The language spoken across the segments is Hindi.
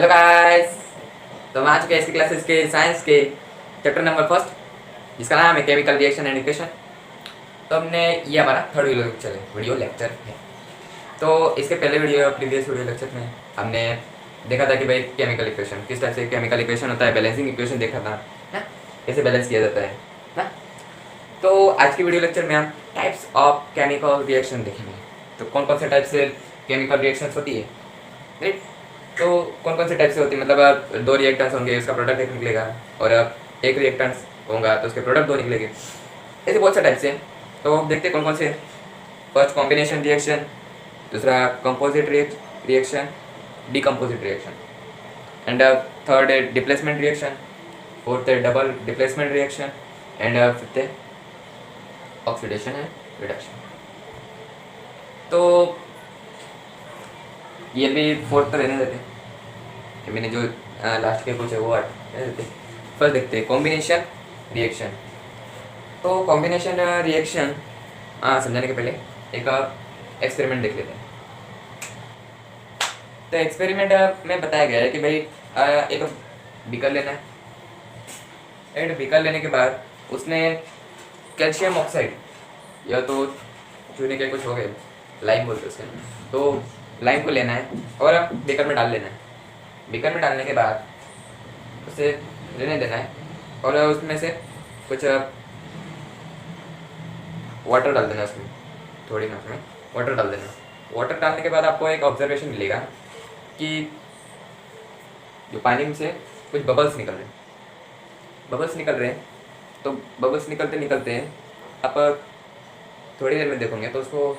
Hello guys. तो हम आ चुके हैं इसकी क्लासेस के साइंस के चैप्टर नंबर फर्स्ट, जिसका नाम है केमिकल रिएक्शन एंड इक्वेशन। तो हमने ये हमारा थर्ड वीडियो लेक्चर है। तो इसके पहले प्रीवियस वीडियो लेक्चर में हमने देखा था कि भाई केमिकल इक्वेशन किस टाइप से केमिकल इक्वेशन होता है, बैलेंसिंग इक्वेशन देखा था ना, कैसे बैलेंस किया जाता है ना। तो आज की वीडियो लेक्चर में हम टाइप्स ऑफ केमिकल रिएक्शन देखेंगे। तो कौन कौन से टाइप से केमिकल रिएक्शंस होती है, राइट। तो कौन कौन से टाइप से होती है, मतलब दो रिएक्टेंट्स होंगे उसका प्रोडक्ट एक निकलेगा, और एक रिएक्टेंट्स होगा तो उसके प्रोडक्ट दो निकलेंगे। ऐसे बहुत से टाइप्स हैं। तो देखते हैं कौन कौन से। फर्स्ट कॉम्बिनेशन रिएक्शन, दूसरा composite reaction, decomposite reaction, and third है डिप्लेसमेंट रिएक्शन, फोर्थ है double displacement reaction, and fifth है ऑक्सीडेशन एंड रिडक्शन। तो ये भी फोर्थ तो रहने देते हैं, मैंने जो लास्ट के कुछ है वो रहने देते। फर्स्ट देखते हैं कॉम्बिनेशन रिएक्शन। तो कॉम्बिनेशन रिएक्शन समझाने के पहले एक एक्सपेरिमेंट देख लेते हैं। तो एक्सपेरिमेंट में बताया गया है कि भाई एक बीकर लेना है, एंड बीकर लेने के बाद उसने कैल्शियम ऑक्साइड या तो चूने के कुछ हो गए, लाइम बोलते हैं उसके, तो लाइम को लेना है और बीकर में डाल लेना है। बीकर में डालने के बाद उसे रहने देना है और उसमें से कुछ वाटर डाल देना, उसमें थोड़ी मात्रा में वाटर डाल देना। वाटर डालने के बाद आपको एक ऑब्जर्वेशन मिलेगा कि जो पानी में से कुछ बबल्स निकल रहे हैं, तो बबल्स निकलते निकलते आप थोड़ी देर में देखोगे तो उसको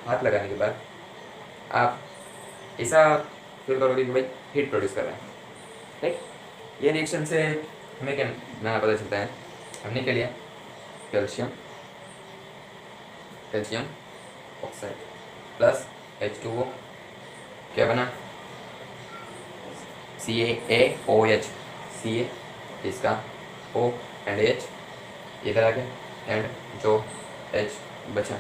हाथ लगाने के बाद आप ऐसा फील करोगे कि भाई हीट प्रोड्यूस कर रहा है, राइट। ये रिएक्शन से हमें क्या ना पता चलता है, हमने क्या लिया कैल्शियम ऑक्साइड प्लस H2O, क्या बना CaOH, Ca इसका O एंड H इधर आ गया, एंड जो H बचा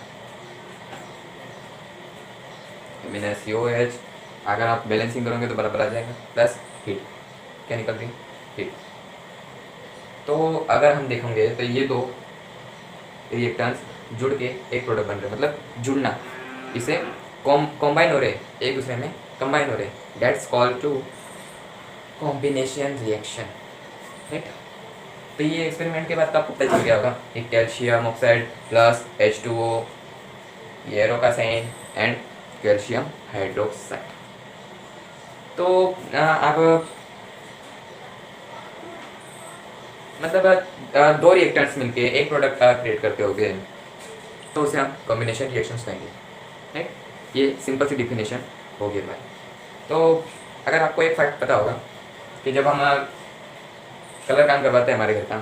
मैंने COH, अगर आप बैलेंसिंग करोगे तो बराबर आ जाएगा, प्लस हीट, क्या निकल रही हीट। तो अगर हम देखेंगे तो ये दो रिएक्टेंट्स जुड़ के एक प्रोडक्ट बन रहे, मतलब जुड़ना, इसे कॉम्बाइन हो रहे, एक दूसरे में कंबाइन हो रहे, that's called to combination reaction, right. तो ये एक्सपेरिमेंट के बाद आपको पता चल गया होगा कि कैल्शियम ऑक्साइड प्लस H2O, ये एरोकासाइन एंड कैल्शियम हाइड्रोक्साइड। तो आप मतलब दो रिएक्टेंट्स मिलके एक प्रोडक्ट क्रिएट करते होगे, तो उसे हम कॉम्बिनेशन रिएक्शंस कहेंगे, राइट। ये सिंपल सी डिफिनेशन होगी हमारी। तो अगर आपको एक फैक्ट पता होगा कि जब हम कलर काम करवाते हैं, हमारे घर का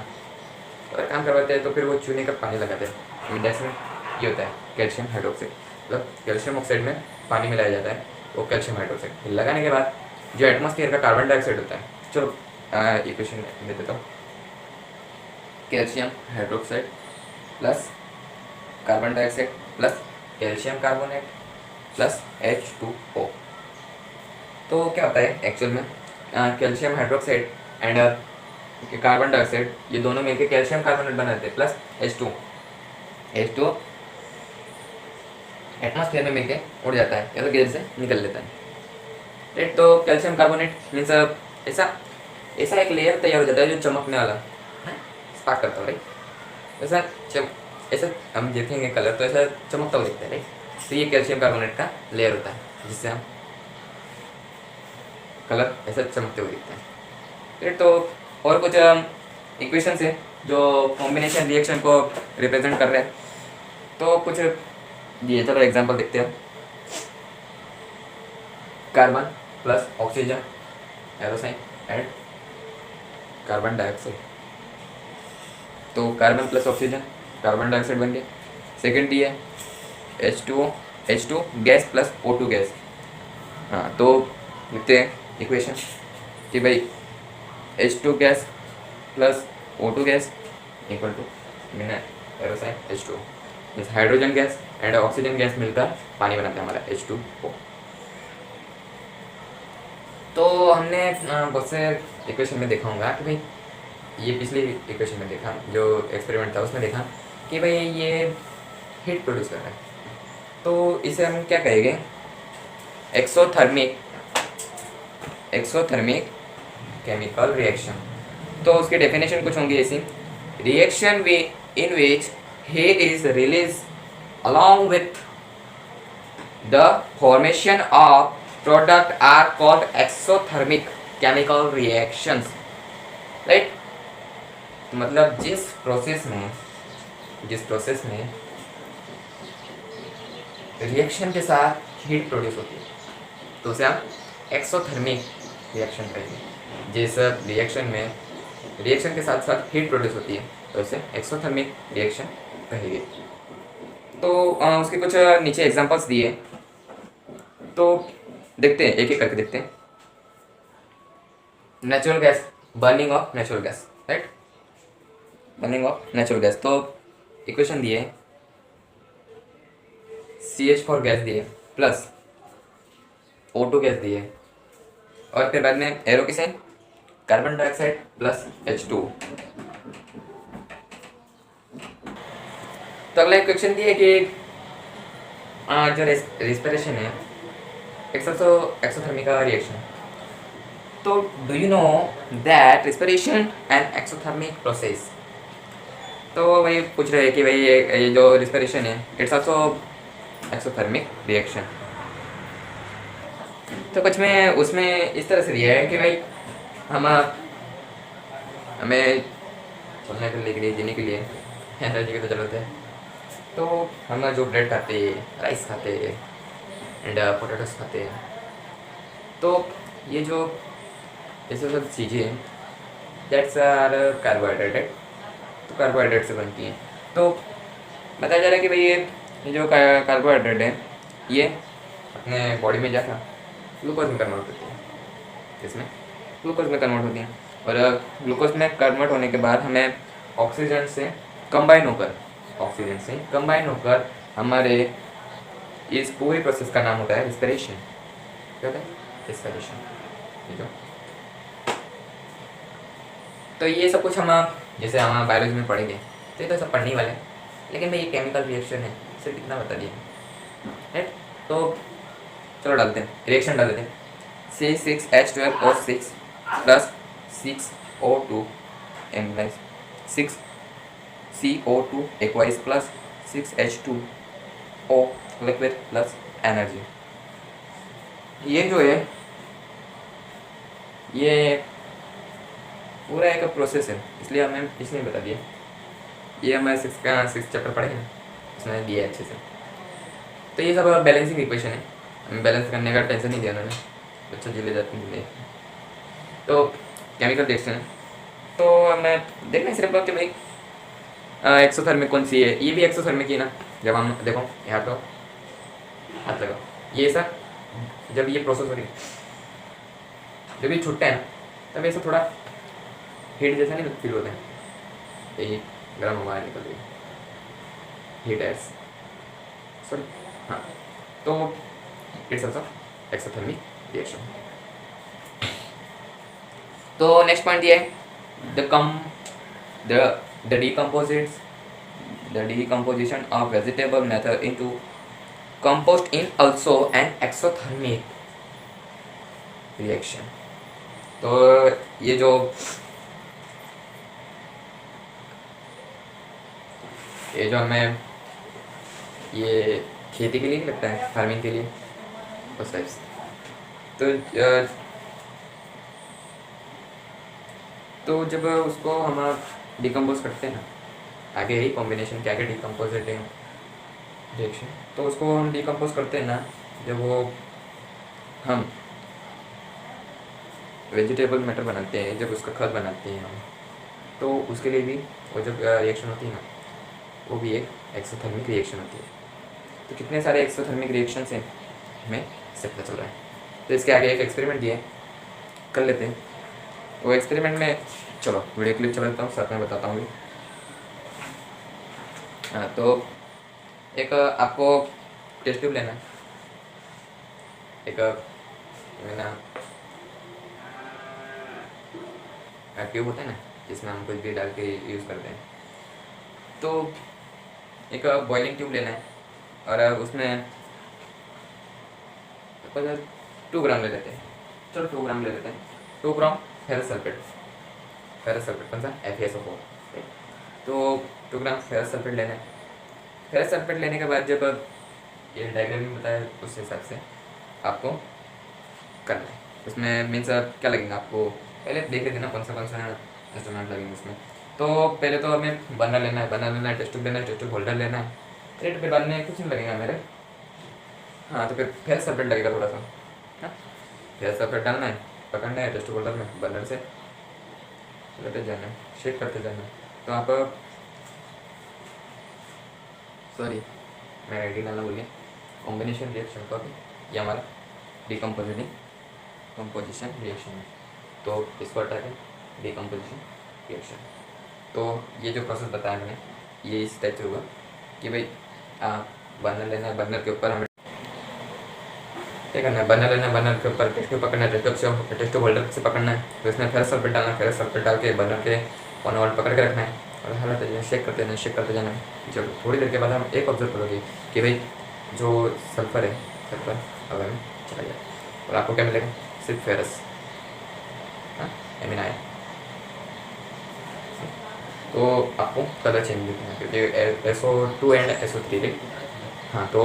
कलर काम करवाते हैं, तो फिर वो चूने का पानी लगाते हैं, में ये होता है कैल्शियम हाइड्रोक्साइड, मतलब कैल्शियम ऑक्साइड में पानी मिलाया जाता है, वो कैल्शियम हाइड्रोक्साइड लगाने के बाद जो एटमॉस्फेयर का कार्बन डाइऑक्साइड होता है, चलो इक्वेशन दे देता हूँ, calcium hydroxide plus carbon dioxide plus calcium carbonate plus H2O। तो क्या होता है एक्चुअल में, calcium hydroxide and carbon dioxide ये दोनों मिलकर कैल्शियम कार्बोनेट बनाते हैं, प्लस H2O एटमॉस्फेयर में मिलके उड़ जाता है या तो गैस से निकल लेता है, राइट। तो कैल्शियम कार्बोनेट मीन्स ऐसा एक लेयर तैयार हो जाता है जो चमकने वाला स्पार्क करता है, राइट। ऐसा हम देखेंगे कलर तो ऐसा चमकता हुआ दिखता है, राइट। तो ये कैल्शियम कार्बोनेट का लेयर होता है जिससे हम कलर ऐसा चमकते हुए दिखता है, राइट। तो और कुछ इक्वेशन है जो कॉम्बिनेशन रिएक्शन को रिप्रेजेंट कर रहे हैं, तो कुछ ये चलो एग्जांपल देखते हैं। Carbon plus oxygen arrow sign and carbon dioxide, तो carbon plus oxygen carbon dioxide बन गया। सेकेंड ये H2 gas plus O2 gas. हाँ, तो लिखते हैं इक्वेशन कि भाई H2 gas plus O2 gas equal to मैंने एरोसाइन H2O, means hydrogen gas and oxygen gas मिलकर पानी बनाते हैं हमारा H2O। तो हमने बहुत से इक्वेशन में देखा होगा कि भाई, ये पिछली इक्वेशन में देखा, जो एक्सपेरिमेंट था उसमें देखा कि भाई ये हीट प्रोड्यूस कर रहा है, तो इसे हम क्या कहेंगे, एक्सोथर्मिक एक्सोथर्मिक केमिकल रिएक्शन। तो उसकी डेफिनेशन कुछ होंगी ऐसी, reaction in which heat is release along with the formation of product are called exothermic chemical reactions, right? तो मतलब जिस प्रोसेस में रिएक्शन के साथ हीट प्रोड्यूस होती है तो उसे हम एक्सोथर्मिक रिएक्शन कहेंगे। जिस रिएक्शन के साथ साथ हीट प्रोड्यूस होती है तो उसे एक्सोथर्मिक रिएक्शन कहेंगे। तो उसके कुछ नीचे एग्जांपल्स दिए, तो देखते हैं, एक एक करके देखते हैं। Natural gas, burning of natural gas, right, burning of natural gas. तो इक्वेशन दिए, CH4 गैस दिए प्लस O2 गैस दिए, और फिर बाद में एरो की sign, carbon dioxide plus H2। तो अगला क्वेश्चन दिया कि जो रेस्पिरेशन है एक्सोथर्मिक रिएक्शन। तो do you know that respiration and exothermic process. तो भाई पूछ रहे हैं कि भाई ये जो रेस्पिरेशन है इट्स आल्सो एक्सोथर्मिक रिएक्शन। तो कुछ में उसमें इस तरह से दिया है कि भाई हमें चलने के लिए, जीने के लिए एनर्जी की तो ज़रूरत है। तो हम जो ब्रेड खाते हैं, राइस खाते हैं एंड पोटैटोस खाते हैं, तो ये जो ऐसे सब चीज़ें दैट्स आर कार्बोहाइड्रेट, तो कार्बोहाइड्रेट से बनती हैं। तो बताया जा रहा है कि भाई ये जो कार्बोहाइड्रेट है ये अपने बॉडी में जाकर ग्लूकोज में कन्वर्ट होती है, इसमें ग्लूकोज में कन्वर्ट होती हैं, और ग्लूकोज में कन्वर्ट होने के बाद हमें ऑक्सीजन से कंबाइन होकर हमारे इस पूरी प्रोसेस का नाम होता है रेस्पिरेशन। क्या होता है? रेस्पिरेशन। ठीक है, तो ये सब कुछ हम जैसे हम बायोलॉजी में पढ़ेंगे तो ये तो सब पढ़ने वाले हैं, लेकिन भाई ये केमिकल रिएक्शन है, सिर्फ इतना बता दिया, राइट। तो चलो डालते हैं, रिएक्शन डाल देते हैं। C6H12O6 plus 6O2 6CO2 aqueous plus 6H2O liquid plus energy. ये जो है ये पूरा एक प्रोसेस है, इसलिए हमें इसलिए बता दिया। ये हमें सिक्स चैप्टर पढ़े हैं, उसमें दिया है अच्छे से। तो ये सब बैलेंसिंग इक्वेशन है, हमें बैलेंस करने का टेंशन नहीं दिया उन्होंने, अच्छा जिले जाते हैं। तो केमिकल रिएक्शन है, तो हमें देखना है सिर्फ कि भाई एक्सोथर्मिक कौन सी है। ये भी एक्सोथर्मिक ही ना, जब हम देखो यहाँ तो हाथ लगाओ, ये सब जब ये प्रोसेस हो रही है, जब ये छुट्टा है तब ऐसा थोड़ा हीट जैसा नहीं फील होता है, ये गर्म हवा निकल रही है, हीट एयर्स, सॉरी, हाँ। तो इट्स ऑल्सो एक्सोथर्मिक रिएक्शन। तो नेक्स्ट पॉइंट दिया है the decomposition of vegetable matter into compost in also an exothermic reaction। तो ये जो हमें ये खेती के लिए नहीं लगता है, फार्मिंग के लिए उस टाइप से। तो जब उसको हम डिकम्पोज करते हैं ना, आगे यही कॉम्बिनेशन क्या, आगे डिकम्पोजिटिंग रिएक्शन, तो उसको हम डिकम्पोज करते हैं ना, जब वो हम वेजिटेबल मैटर बनाते हैं, जब उसका खाद बनाते हैं हम, तो उसके लिए भी वो जब रिएक्शन होती है ना, वो भी एक एक्सोथर्मिक रिएक्शन होती है। तो कितने सारे एक्सोथर्मिक रिएक्शन हैं हमें इससे पता चल रहा है। तो इसके आगे एक एक्सपेरिमेंट दिए, कर लेते हैं। वो एक्सपेरिमेंट में चलो वीडियो क्लिप चला देता हूँ, साथ में बताता हूँ भी। हाँ, तो एक आपको टेस्ट ट्यूब लेना है, एक ट्यूब होता है ना, जिसमें हम कुछ भी डाल के यूज़ करते हैं। तो एक बॉइलिंग ट्यूब लेना है और उसमें 2 ग्राम ले लेते हैं। चलो 2 ग्राम ले लेते हैं। 2 ग्राम फेरस सल्फेट, कौन सा, FeSO4। तो 2 ग्राम फेरस सल्फेट लेना है। फेरस सल्फेट लेने के बाद जब ये डायग्राम में बताया उस हिसाब से आपको करना है। उसमें मीन्स क्या लगेगा आपको, पहले देख लेते ना कौन सा इंस्ट्रूमेंट लगेंगे उसमें। तो पहले तो हमें बर्नर लेना है, टेस्ट ट्यूब लेना है, टेस्ट ट्यूब होल्डर लेना है। रेट पे बाद में कुछ नहीं लगेगा मेरे। हाँ, तो फिर फेरस सल्फेट लगेगा थोड़ा सा। हाँ, फेरस सल्फेट डालना है, पकड़ना है टेस्ट ट्यूब होल्डर में, बर्नर से लेते जाना है, शेक करते जाना है। तो आप सॉरी मैं आईडी डालना भूल गया। कॉम्बिनेशन रिएक्शन का ये हमारा कंपोजिशन रिएक्शन है। तो इसको हटा के डिकम्पोजिशन रिएक्शन। तो ये जो प्रोसेस बताया मैंने, ये इस टाइप से हुआ कि भाई बर्नर लेना है, बर्नर के ऊपर हमें क्या करना है, बर्नर लेना है, बर्नर के ऊपर टेस्ट ट्यूब पकड़ना है, टेस्ट ट्यूब होल्डर से पकड़ना है। तो इसमें फेरस सल्फेट डालना है, फेरस सल्फेट डाल के बर्नर के ऑन ऑल पकड़ के रखना है और हलाते जाना, शेक करते जाना। जब थोड़ी देर के बाद हम एक ऑब्जर्व करोगे कि भाई जो सल्फर है, सल्फर हवा में चला जाए और आपको क्या मिलेगा, सिर्फ फेरस एमिन आया। तो आपको कलर चेंज दिखना है क्योंकि SO2 एंड SO3 हाँ, तो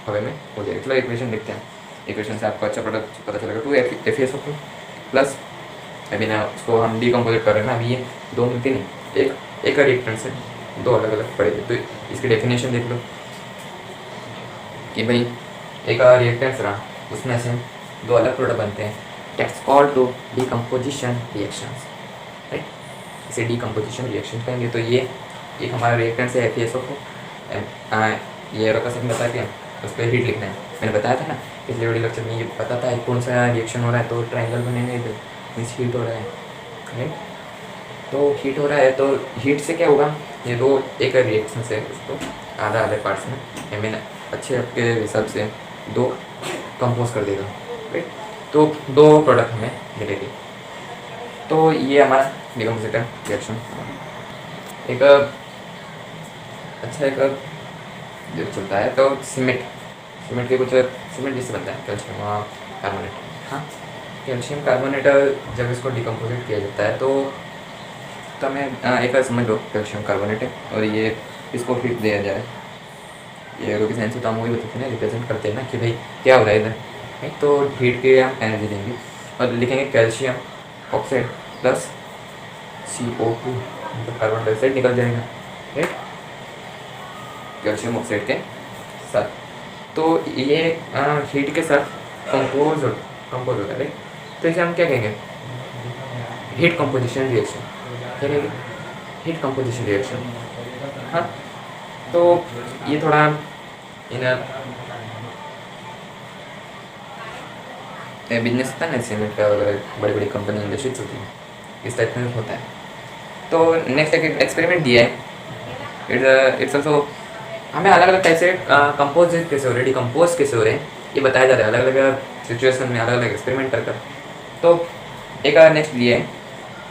हवे में हो जाएगा। चलो इक्वेशन देखते हैं। इक्वेशन से आपको अच्छा पता चलेगा। 2FeSO4 प्लस अभी ना उसको हम डिकम्पोजिट कर रहे हैं ना, अभी ये 2 मिलती नहीं, एक का रिएक्टेंट से 2 अलग अलग पड़ेगी। तो इसकी डेफिनेशन देख लो कि भाई एक रिएक्टेंट्स रहा, उसमें से 2 अलग प्रोडक्ट बनते हैं। That's called to decomposition reactions, right. इसे डिकम्पोजिशन रिएक्शन कहेंगे। तो ये एक हमारा रिएक्टेंट है FeSO4, ये रोका से बता दिया, उस पर हीट लिखना है। मैंने बताया था ना पिछले वीडियो लेक्चर में, ये पता था कौन सा रिएक्शन हो रहा है। तो ट्रायंगल बनेंगे, मीन्स हीट हो रहा है, राइट। तो हीट हो रहा है, तो हीट से क्या होगा, ये 2 एक रिएक्शन से उसको आधे पार्ट्स में आई मीन अच्छे आपके हिसाब से 2 कंपोज कर देगा, राइट। तो 2 प्रोडक्ट हमें मिलेगी। तो ये हमारा डिकम्पोजिटर रिएक्शन एक अच्छा एक जो चलता है। तो सीमेंट के कुछ सीमेंट जिससे बनता है कैल्शियम कार्बोनेट। हाँ, कैल्शियम कार्बोनेट जब इसको डिकम्पोजिट किया जाता है तो हमें एक बार समझ लो कैल्शियम कार्बोनेट है और ये इसको हीट दिया जाए। ये रोकी साइंस में तो हम वही बताते हैं ना, रिप्रेजेंट करते हैं ना कि भाई क्या हो रहा है इधर, राइट। तो हीट के हम एनर्जी देंगे और लिखेंगे कैल्शियम ऑक्साइड प्लस CO2, मतलब कार्बन डाइऑक्साइड निकल जाएगा, राइट, कैल्शियम ऑक्साइड के साथ। तो ये हीट के साथ कंपोज होता है, राइट। तो इसे हम क्या कहेंगे, हीट कंपोजिशन रिएक्शन। क्या कहेंगे, हीट कंपोजिशन रिएक्शन। हाँ, तो ये थोड़ा इन बिजनेस होता है ना, सीमेंट का वगैरह बड़ी बड़ी कंपनी इंडस्ट्रीज होती है, इस टाइप में होता है। तो नेक्स्ट एक एक्सपेरिमेंट दिया है, इट्स ऑल्सो हमें अलग अलग टाइप से कंपोज कैसे हो रहे, डिकम्पोज कैसे हो रहे हैं, ये बताया जा रहा है अलग अलग सिचुएशन में, अलग अलग एक्सपेरिमेंट कर। तो एक नेक्स्ट दिया है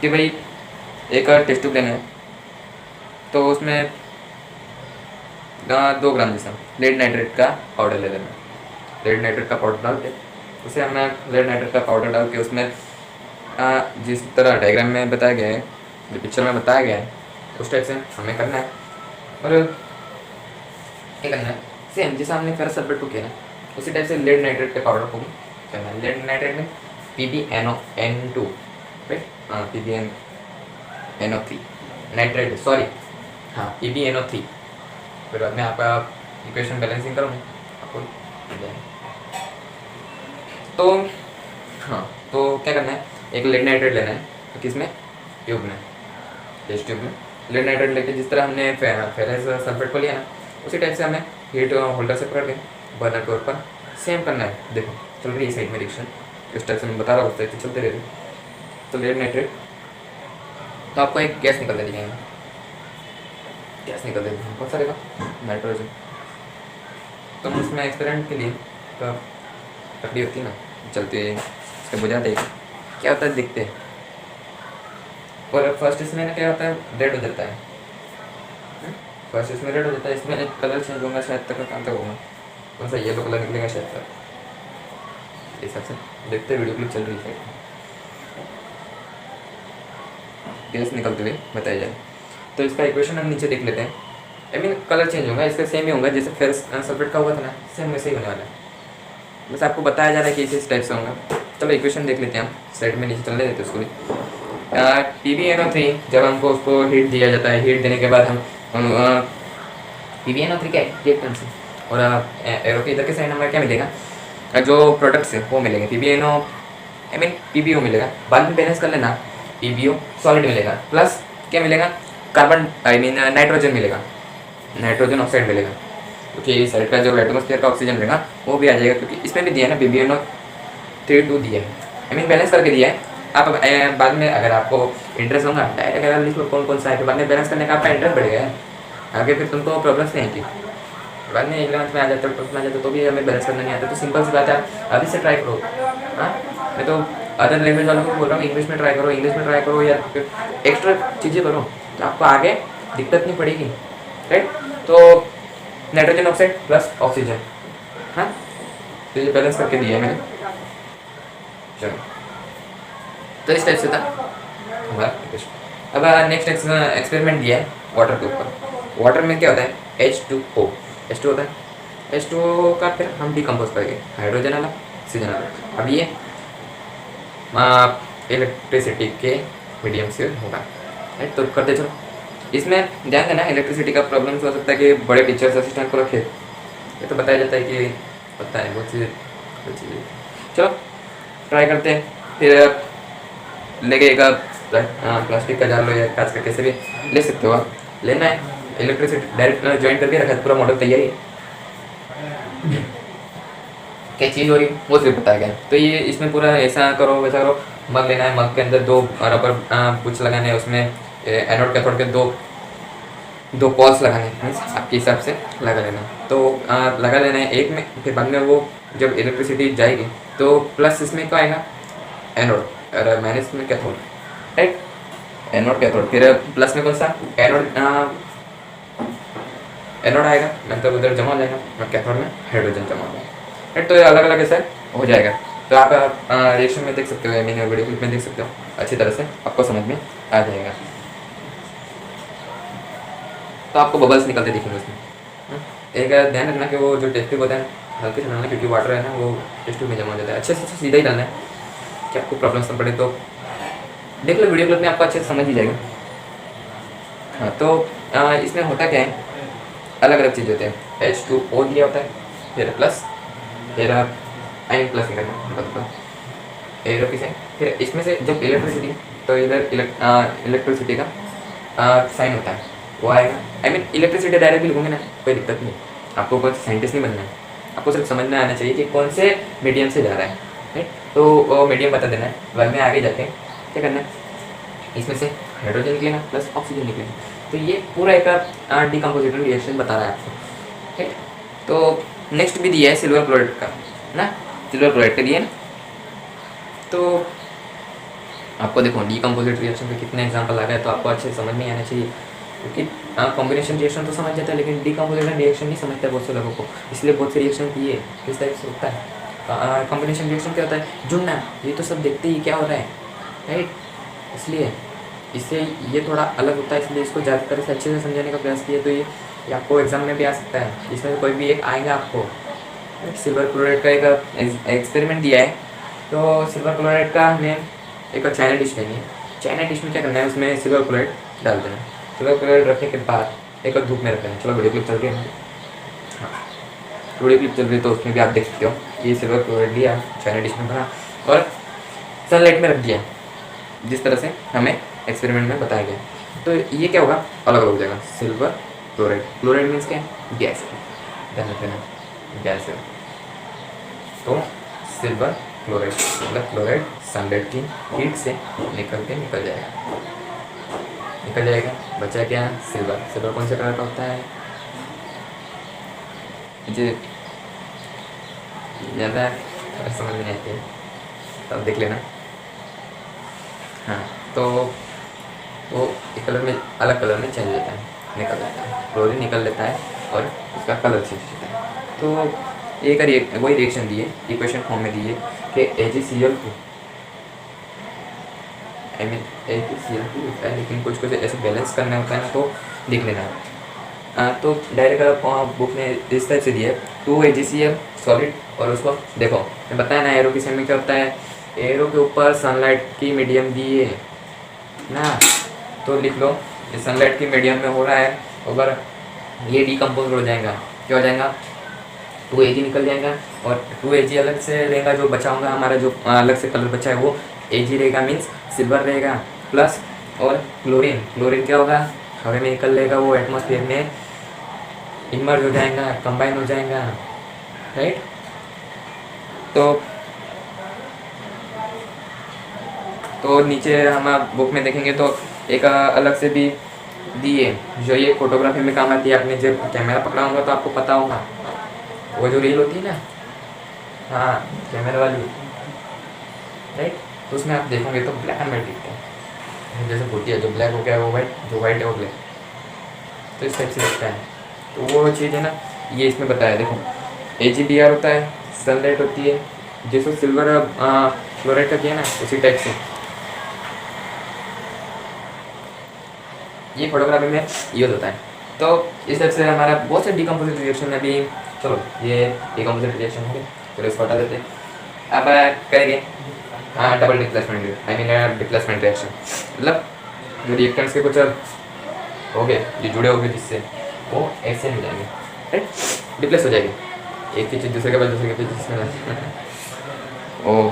कि भाई एक टेस्ट ट्यूब लेना है, तो उसमें 2 ग्राम जैसा लेड नाइट्रेट का पाउडर ले लेना है। लेड नाइट्रेट का पाउडर डाल के उसे हमें लेड नाइट्रेट का पाउडर डाल के उसमें जिस तरह डायग्राम में बताया गया है, जो पिक्चर में बताया गया है, उस टाइप से हमें करना है। और क्या करना है, सेम जैसा हमने फेरस सल्फेट को किया ना, उसी टाइप से लेड नाइट्रेट के पाउडर को भी करना है। लेड नाइट्रेट में PbNO2, right, PbNO3 nitrate, sorry, हाँ PbNO3। फिर बाद में आपका इक्वेशन बैलेंसिंग करूँगा आपको मिल जाएगा। तो हाँ, तो क्या करना है, एक लेड नाइट्रेट लेना है, तो किसमें, ट्यूब में, टेस्ट ट्यूब में लेड नाइट्रेट लेके जिस तरह हमने फेरस सल्फेट को लिया ना, उसी टाइप से हमें हीट होल्डर से पकड़ के बर्नर के ऊपर सेम करना है। देखो चल रही है साइड में रिएक्शन, इस टाइप से मैं बता रहा हूँ, उस टाइप से चलते रहते। तो लेड नाइट्रेट, तो आपको एक गैस निकलता दिखाएंगे, गैस निकल देते हैं बहुत सारे का नाइट्रोजन। तो हम उसमें एक्सपेरिमेंट के लिए लकड़ी होती है ना चलती है, उसके बुझाते क्या होता है, दिखते हैं और फर्स्ट इसमें ना क्या होता है, रेड हो जाता है। फर्स्ट इसमें रेड हो जाता है, इसमें कलर चेंज होगा शायद तक, कहाँ तक होगा, कौन सा येलो कलर निकलेगा शायद तक। इस हिसाब से देखते हैं, वीडियो क्लिप चल रही है, गैस निकलते हुए बताया जाए। तो इसका इक्वेशन हम नीचे देख लेते हैं। आई मीन कलर चेंज होगा, इसका सेम ही होगा जैसे फेरस सल्फेट का हुआ था ना, सेम वैसे ही होने वाला है। बस आपको बताया जा रहा है कि इस टाइप से होगा। चलो इक्वेशन देख लेते हैं हम, स्लाइड में नीचे चलने देते हैं उसको भी। PbNO3 जब हमको उसको हीट दिया जाता है, हीट देने के बाद हम PbNO3 क्या है, रिएक्टेंट से, और एरो के इधर के साइड हमें क्या मिलेगा, जो प्रोडक्ट्स है वो मिलेंगे, PbNO आई मीन PbO मिलेगा। बाद में बैलेंस कर लेना, PbO सॉलिड मिलेगा, प्लस क्या मिलेगा, कार्बन आई मीन नाइट्रोजन मिलेगा, नाइट्रोजन ऑक्साइड मिलेगा, क्योंकि इस साइड का जो एटमोस्फेयर का ऑक्सीजन रहेगा वो भी आ जाएगा, क्योंकि इसमें भी दिया है ना PbNO3 दिया है, आई मीन बैलेंस करके दिया है। आप बाद में अगर आपको इंटरेस्ट होगा डायरेक्ट अगर लिख लो कौन कौन सा है, बाद में बैलेंस करने का आपका इंटरेस्ट बढ़ेगा, आगे फिर तुमको प्रॉब्लम्स नहीं आएगी। बाद में 11th में आ जाता है, 12th में आ जाता है, तो भी हमें बैलेंस करना नहीं आता, तो सिंपल सी बात है, अभी से ट्राई करो। हाँ, मैं तो अदर लैंग्वेज वालों को बोल रहा हूँ, इंग्लिश में ट्राई करो, इंग्लिश में ट्राई करो, या फिर एक्स्ट्रा चीज़ें करो, तो आपको आगे दिक्कत नहीं पड़ेगी, राइट। तो नाइट्रोजन ऑक्साइड प्लस ऑक्सीजन, हाँ, तो ये बैलेंस करके दिया है मैंने। चलो, तो इस टाइप से था हमारा इक्वेशन। अब नेक्स्ट एक्सपेरिमेंट दिया है वाटर के ऊपर। वाटर में क्या होता है, H2O, H2 होता है, H2O का फिर हम डिकम्पोज करेंगे, हाइड्रोजन वाला, ऑक्सीजन वाला। अब ये इलेक्ट्रिसिटी के मीडियम से होगा, राइट। तो करते चलो, इसमें ध्यान देना, इलेक्ट्रिसिटी का प्रॉब्लम हो सकता है कि बड़े टीचर्स असिस्टेंट को रखे, ये तो बताया जाता है कि पता है बहुत चीज़ें। चलो ट्राई करते हैं। फिर लेके एक प्लास्टिक का जार लो या कांच का, कैसे भी ले सकते हो आप, लेना है, इलेक्ट्रिसिटी डायरेक्ट ज्वाइन करके रखा है, पूरा मॉडल तैयार है, क्या चीज़ हो रही है वो सिर्फ बताया गया। तो ये इसमें पूरा ऐसा करो वैसा करो। मग लेना है, मग के अंदर 2 रबर कुछ लगाने हैं, उसमें एनोड कैथोड के दो पॉल्स लगाने हैं, मीन्स आपके हिसाब से लगा लेना। तो लगा लेना है एक में, फिर बाद में वो जब इलेक्ट्रिसिटी जाएगी तो प्लस इसमें क्या आएगा, एनोड, और माइनस में कैथोड, राइट। एनोड कैथोड, फिर प्लस में कौन सा, एनोड आएगा, मतलब उधर जमा हो जाएगा, और कैथोड में हाइड्रोजन जमा हो जाएगा, राइट। तो ये अलग अलग ऐसे हो जाएगा। तो आप रिएक्शन में देख सकते हो, मैंने वीडियो क्लिप में देख सकते हो, अच्छी तरह से आपको समझ में आ जाएगा। तो आपको बबल्स निकलते दिखेंगे उसमें। एक ध्यान रखना कि वो जो टेस्ट ट्यूब होता है हल्के से डालना, क्योंकि वाटर है ना वो टेस्ट ट्यूब में जमा हो जाता है। अच्छे से सीधा ही डालना है कि आपको प्रॉब्लम्स ना पड़े। तो देख लो वीडियो क्लिप में, आपको अच्छे से समझ ही जाएगा। हाँ, तो इसमें होता क्या है, अलग अलग चीज़ होते हैं। H2O दिया होता है, फिर प्लस, फिर आयन प्लस निकलना, एरो की साइन, फिर इसमें से जब इलेक्ट्रिसिटी, तो इधर इलेक्ट्रिसिटी का साइन होता है वो आएगा। आई मीन इलेक्ट्रिसिटी डायरेक्ट भी लिखोगे ना, कोई दिक्कत नहीं, आपको कोई साइंटिस्ट नहीं बनना है, आपको सिर्फ समझ में आना चाहिए कि कौन से मीडियम से जा रहा है, राइट। तो वो मीडियम बता देना है, बाद में आगे जाके क्या करना है, इसमें से हाइड्रोजन निकलेगा प्लस ऑक्सीजन निकलेगा। तो ये पूरा एक डिकम्पोजिशन रिएक्शन बता रहा है आपको, ठीक। तो नेक्स्ट भी दिया है सिल्वर क्लोराइड का ना, सिल्वर क्लोराइड का दिया है ना। तो आपको देखो डिकम्पोजिट रिएक्शन के कितने एग्जांपल आ गए, तो आपको अच्छे समझ नहीं आना चाहिए, क्योंकि कॉम्बिनेशन रिएक्शन तो समझ जाता है, लेकिन डिकम्पोजिशन रिएक्शन नहीं समझता है बहुत से लोगों को, इसलिए बहुत से रिएक्शन किए किस टाइप से होता है। कॉम्बिनेशन रिएक्शन क्या होता है, जुड़ना, ये तो सब देखते ही क्या हो रहा है, राइट। इसलिए इससे ये थोड़ा अलग होता है, इसलिए इसको ज़्यादा तरह से अच्छे से समझाने का प्रयास किया। तो ये आपको एग्जाम में भी आ सकता है, इसमें कोई भी एक आएगा आपको। सिल्वर क्लोराइड का एक एक्सपेरिमेंट दिया है, तो सिल्वर क्लोराइड का हमें एक चाइना डिश लेनी है। चाइना डिश में क्या करना है, उसमें सिल्वर क्लोराइड डाल देना है। सिल्वर क्लोराइड रखने के बाद एक धूप में रखना है। चलो वीडियो क्लिप चल रही है, हाँ वीडियो क्लिप चल रही है, तो उसमें भी आप देख सकते हो। ये सिल्वर क्लोराइड लिया, चाइना डिश में भरा और सनलाइट में रख दिया, जिस तरह से हमें एक्सपेरिमेंट में बताया गया। तो ये क्या होगा, अलग अलग हो जाएगा। सिल्वर क्लोराइड, क्लोराइड मीन्स क्या है, गैस, ध्यान रखना गैस है। तो सिल्वर क्लोराइड मतलब क्लोराइड सनलाइट की हीट से निकल जाएगा। बचा क्या, सिल्वर। सिल्वर कौन से कलर का होता है, मुझे ज़्यादा समझ में नहीं आती है, तब देख लेना। हाँ, तो वो एक कलर में अलग कलर में चेंज हो जाता है, निकल जाता है, क्लोरीन निकल लेता है और उसका कलर चेंज हो जाता है। तो एक वही रिएक्शन दी है, इक्वेशन फॉर्म में दी है कि AgCl2 AgCl2 होता है, लेकिन कुछ कुछ ऐसे बैलेंस करना होता है ना, तो लिख लेना है। तो डायरेक्ट बुक ने इस टाइप से दिया है 2AgCl सॉलिड, और उसको देखो मैं बताया ना एरो की सेम में क्या होता है, एरो के ऊपर सनलाइट की मीडियम दी है ना, तो लिख लो ये सनलाइट की मीडियम में हो रहा है, अगर ये डिकम्पोज हो जाएगा, क्या हो जाएगा 2Ag निकल जाएगा, और 2Ag अलग से रहेगा, जो बचा होगा हमारा जो अलग से कलर बचा है वो Ag रहेगा, मीन्स सिल्वर रहेगा, प्लस और क्लोरीन क्या होगा, हवा में निकल लेगा, वो एटमॉस्फेयर में इमर्ज हो जाएगा, कंबाइन हो जाएगा, राइट। तो नीचे हम बुक में देखेंगे तो एक अलग से भी दी है, जो ये फोटोग्राफी में काम आती है। आपने जब कैमरा पकड़ा होगा तो आपको पता होगा, वो जो रील होती है ना, हाँ कैमरा वाली, राइट। तो उसमें आप देखोगे तो ब्लैक एंड वाइट दिखता है, जैसे होती है, जो ब्लैक हो गया वो वाइट, जो वाइट है वो ब्लैक, तो इस टाइप से दिखता है। तो वो चीज़ है ना, ये इसमें बताया, देखो AgBr होता है, सनलाइट होती है, जैसे सिल्वर क्लोराइड का किया ना, उसी टाइप से ये फोटोग्राफी में यूज होता है। तो इस टाइप से हमारा बहुत से डिकम्पोजिट रिएक्शन में भी, चलो ये डिकम्पोजिट रिएक्शन हो गया, चलो इसको हटा देते हैं। अब करेंगे double displacement, I mean displacement reaction, मतलब जो रिएक्टेंट्स के कुछ हो गए, जो जुड़े हो गए, जिससे वो एक्सचेंज हो जाएंगे, राइट, डिप्लेस हो जाएगी, एक की चीज़ दूसरे के बाद दूसरे के पास ओ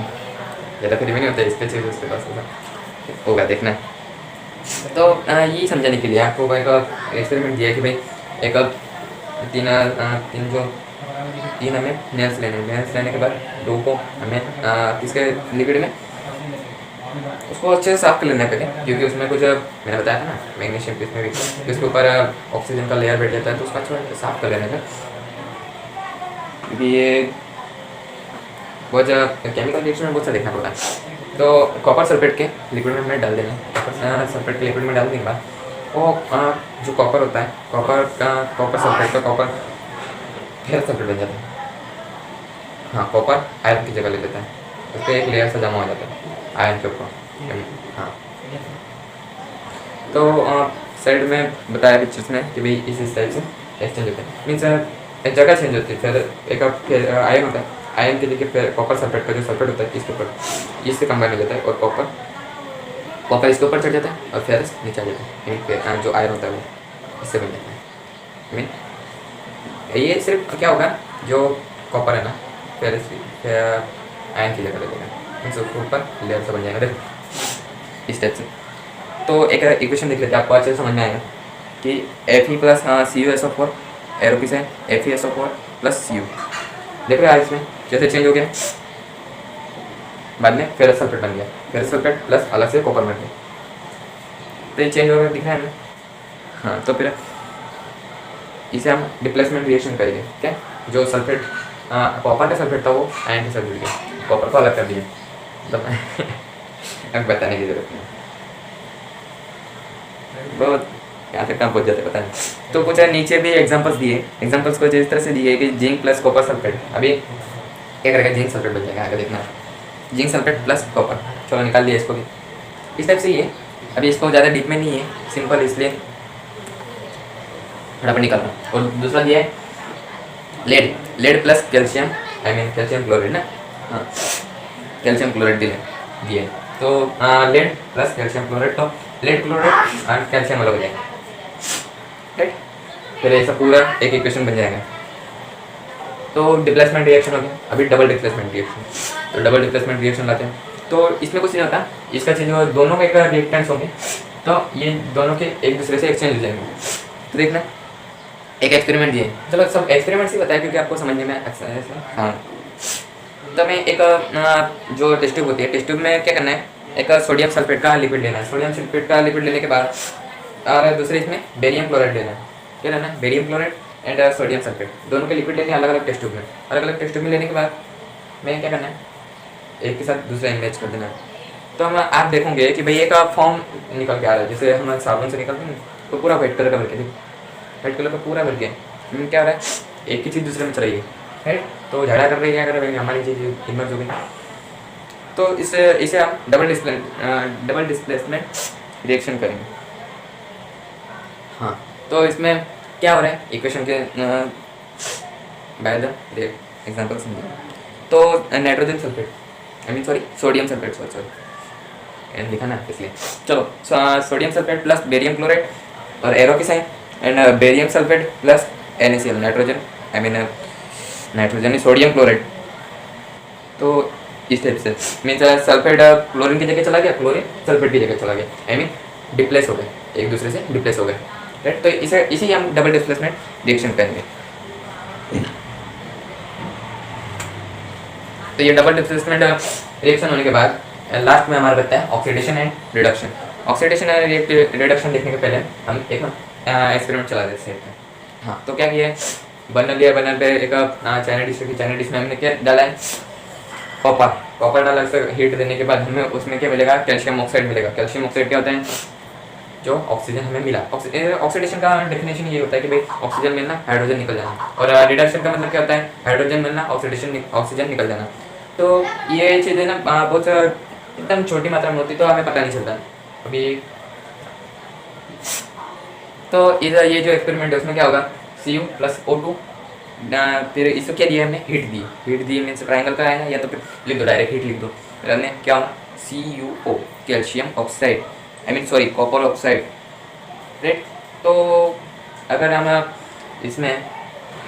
ज़्यादा फिर भी नहीं होता, इसके चीज़ उसके पास होगा, देखना है। तो यही समझाने के लिए आपको एक एक्सपेरिमेंट दिया कि भाई एक तीन हमें नेल्स लेने के बाद दो को हमें किसके लिक्विड में उसको अच्छे से साफ कर लेना है पहले, क्योंकि उसमें कुछ मैंने बताया था ना मैग्नीशियम, इसमें भी उसके ऊपर ऑक्सीजन का लेयर बैठ जाता है, तो उसका अच्छा साफ कर लेना है, क्योंकि ये बहुत केमिकल रिएक्शन में बहुत सा देखना पड़ता है। तो कॉपर सल्फेट के लिक्विड में डाल देना, कॉपर सल्फेट के लिक्विड में डालने के बाद वो जो कॉपर होता है, कॉपर सल्फेट का कॉपर फेरस सल्फेट बन जाता है, हाँ कॉपर आयरन की जगह ले लेता है, उस पर एक लेयर सा जमा हो जाता है आयरन के ऊपर, हाँ। तो साइड में बताया पिक्चर्स में कि भाई इस टाइप से एक्सचेंज होता है, मीन्स एक जगह चेंज होती है, फिर एक आयरन होता है, आयरन के लिए फिर कॉपर सल्फेट का जो सल्फेट होता है इसके ऊपर इससे कंबाइन हो जाता है, और कॉपर इसके ऊपर चढ़ जाता है, और फेरस नीचे आ जाता है, जो आयरन होता है वो इससे बन जाता है। मीन ये सिर्फ क्या होगा, जो कॉपर है ना फेरस आयरन की जगह ले लेगा, मीन्स उसके ऊपर लेयर से बन जाएगा, देखो इस टाइप से। तो एक इक्वेशन देख लेते हैं, आपको अच्छे से समझ में आएगा कि Fe प्लस CuSO4 एरो किस है FeSO4 प्लस Cu, देखो यार इसमें जैसे चेंज हो गया, बाद में फेरस सल्फेट बन गया, फेरस सल्फेट प्लस अलग से कॉपर बन गया, तो ये चेंज हो गया, दिख रहा है ना, हाँ। तो फिर इसे हम डिप्लेसमेंट रिएक्शन करेंगे, क्या जो सल्फेट कॉपर का सल्फेट था वो आयरन के साथ जुड़ गया, कॉपर को अलग कर दिया, मतलब अब बताने की जरूरत नहीं, बहुत यहाँ तक कहाँ पहुँच जाते पता नहीं। तो कुछ नीचे भी एग्जांपल्स दिए, एग्जांपल्स कुछ इस तरह से दिए कि जिंक प्लस कॉपर सल्फेट, अभी क्या करेगा जिंक सल्फेट बन जाएगा, आगे देखना, जिंक सल्फेट प्लस कॉपर, चलो निकाल दिया इसको भी, इस टाइप से ही है। अभी इसको ज़्यादा डीप में नहीं है, सिंपल, इसलिए फटाफट निकाल रहा हूँ। और दूसरा दिया है lead plus calcium, I mean calcium chloride ना, हाँ कैल्शियम क्लोराइड दिए, तो लेड प्लस कैल्शियम क्लोराइड, तो लेड क्लोराइड और कैल्शियम अलग हो जाएगा, राइट। फिर ऐसा पूरा एक इक्वेशन बन जाएगा। तो डिप्लेसमेंट रिएक्शन हो गया, अभी डबल डिप्लेसमेंट रिएक्शन, तो डबल डिप्लेसमेंट रिएक्शन लाते हैं, तो इसमें कुछ नहीं होता, इसका चेंज हो दोनों के रिएक्टेंट्स होंगे, तो ये दोनों के एक दूसरे से एक्सचेंज हो जाएंगे। तो देखना एक एक्सपेरिमेंट दिए, चलो सब एक्सपेरिमेंट्स ही बताया क्योंकि आपको समझने में अच्छा है, हाँ। तो मैं एक जो टेस्ट ट्यूब होती है, टेस्ट ट्यूब में क्या करना है, एक सोडियम सल्फेट का लिक्विड लेना है, सोडियम सल्फेट का लिक्विड लेने के बाद और दूसरे इसमें बेरियम क्लोराइड लेना है, क्या लेना है barium chloride and sodium sulphate, दोनों के लिक्विड लेने अलग अलग टेस्ट ट्यूब में, अलग अलग टेस्ट ट्यूब में लेने के बाद मैं क्या करना है, एक के साथ दूसरा इमेज कर देना है, तो हम आप देखोगे कि भाई एक फॉर्म निकल के आ रहा है, जैसे हम साबुन से निकलते हैं तो पूरा वाइट कलर का भर के, देखो वाइट कलर का पूरा भर के क्या हो रहा है, एक ही चीज़ दूसरे में चल रही है, तो झगड़ा कर रही है, क्या कर रही है, हमारी चीज़ इमर्ज हो गई। तो इसे हम डबल डिस्प्लेसमेंट रिएक्शन करेंगे। हाँ, तो इसमें क्या हो रहा है, इक्वेशन के बाय द एग्जाम्पल समझिए। तो nitrogen sulphate, sodium sulphate, sorry लिखा ना इसलिए, चलो sodium sulphate plus barium chloride और एरो की sign, and barium sulphate plus NaCl, nitrogen is sodium chloride. तो इस टाइप से मीन्स सल्फेट क्लोरीन की जगह चला गया, क्लोरीन सल्फेट की जगह चला गया, डिप्लेस हो गए, एक दूसरे से डिप्लेस हो गए, राइट। तो इसे हम डबल डिस्प्लेसमेंट रिएक्शन करेंगे। तो ये डबल डिस्प्लेसमेंट रिएक्शन होने के बाद लास्ट में हमारा बचता है oxidation and reduction. Oxidation and reduction देखने के पहले हम एक एक्सपेरिमेंट चला देते हैं। हाँ, तो क्या किया है, बर्नर लिया, बर्नर पे एक चाइना डिश रखी, चाइना डिश में हमने क्या डाला है, कॉपर डाला। उसे हीट देने के बाद हमें उसमें क्या मिलेगा, कैल्शियम ऑक्साइड मिलेगा। कैल्शियम ऑक्साइड क्या होता है, जो ऑक्सीजन हमें मिला। ऑक्सीडेशन का डेफिनेशन ये होता है कि भाई ऑक्सीजन मिलना, हाइड्रोजन निकल जाना, और रिडक्शन का मतलब क्या होता है, हाइड्रोजन मिलना, ऑक्सीजन निकल जाना। तो ये चीज़ें ना बहुत एकदम छोटी मात्रा में होती, तो हमें पता नहीं चलता अभी। तो इधर ये जो एक्सपेरिमेंट है उसमें क्या होगा, Cu + O2, फिर इसको क्या दिया हमने, हीट दी मीन्स ट्राइंगल का है, या तो फिर लिख दो डायरेक्ट हीट लिख दो। फिर हमने क्या होगा, CuO, calcium oxide, copper oxide, right. तो अगर हम इसमें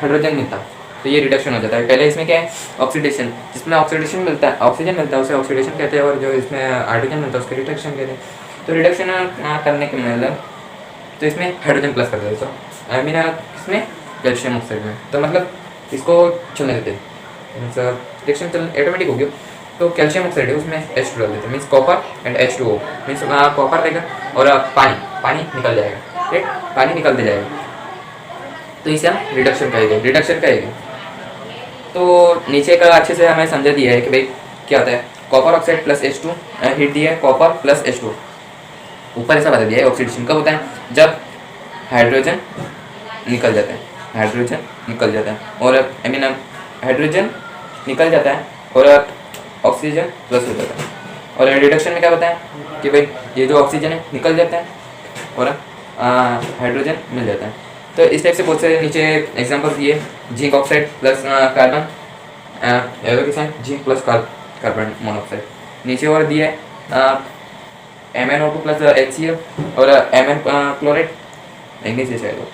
हाइड्रोजन मिलता तो ये रिडक्शन हो जाता है। पहले इसमें क्या है, ऑक्सीडेशन, जिसमें ऑक्सीडेशन मिलता है, ऑक्सीजन मिलता है उसे ऑक्सीडेशन कहते हैं, और जो इसमें हाइड्रोजन मिलता है उसके रिडक्शन कहते हैं। तो रिडक्शन करने के मतलब तो इसमें हाइड्रोजन प्लस कर देते हैं, इसमें कैल्शियम ऑक्साइड में, तो मतलब इसको चलने देते हैं, रिएक्शन चल ऑटोमेटिक होगी। तो कैल्शियम ऑक्साइड है उसमें H2 डाल देते हैं, means copper and H2O, means copper रहेगा और पानी निकल जाएगा, राइट, पानी निकलते जाएगा। तो इसे हम रिडक्शन कहेंगे। तो नीचे का अच्छे से हमें समझा दिया है कि भाई क्या होता है, copper oxide plus H2, heat दिया है कॉपर प्लस H2। ऊपर ऐसा बता दिया है, ऑक्सीडेशन कब होता है, जब हाइड्रोजन निकल जाता है, और हाइड्रोजन निकल जाता है और ऑक्सीजन प्लस हो जाता है। और रिडक्शन में क्या होता है कि भाई ये जो ऑक्सीजन है निकल जाता है और हाइड्रोजन मिल जाता है। तो इस टाइप से बहुत सारे नीचे एग्जांपल दिए, zinc oxide plus carbon, arrow के साथ जिंक प्लस कार्बन मोनोऑक्साइड। नीचे और दिया है MnO2 प्लस HCl और Mn क्लोराइड, मैग्नीज शायद,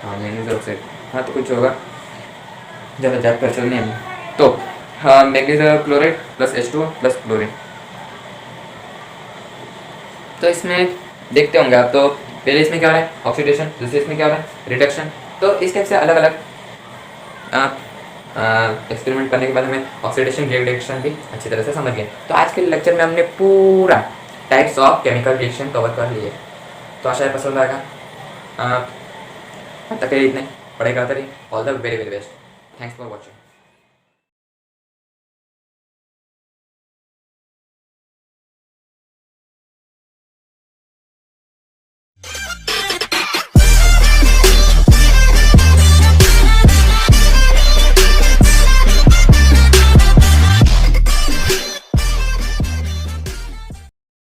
हाँ मैग्नीज ऑक्साइड, हाँ तो कुछ होगा, ज़्यादा जाप कर चलने हमें। तो हाँ, manganese chloride plus H2 plus chlorine. तो इसमें देखते होंगे आप, तो पहले इसमें क्या हो रहा है, ऑक्सीडेशन, दूसरे इसमें क्या हो रहा है, रिडक्शन। तो इस टाइप से अलग अलग एक्सपेरिमेंट करने के बाद हमें ऑक्सीडेशन रिडक्शन भी अच्छी तरह से समझ गए। तो आज के लेक्चर में हमने पूरा types of chemical reaction cover कर लिए। तो आशा है पसंद आएगा। तक इतने पढ़ाई करते रहिए। All the very very best. Thanks for watching.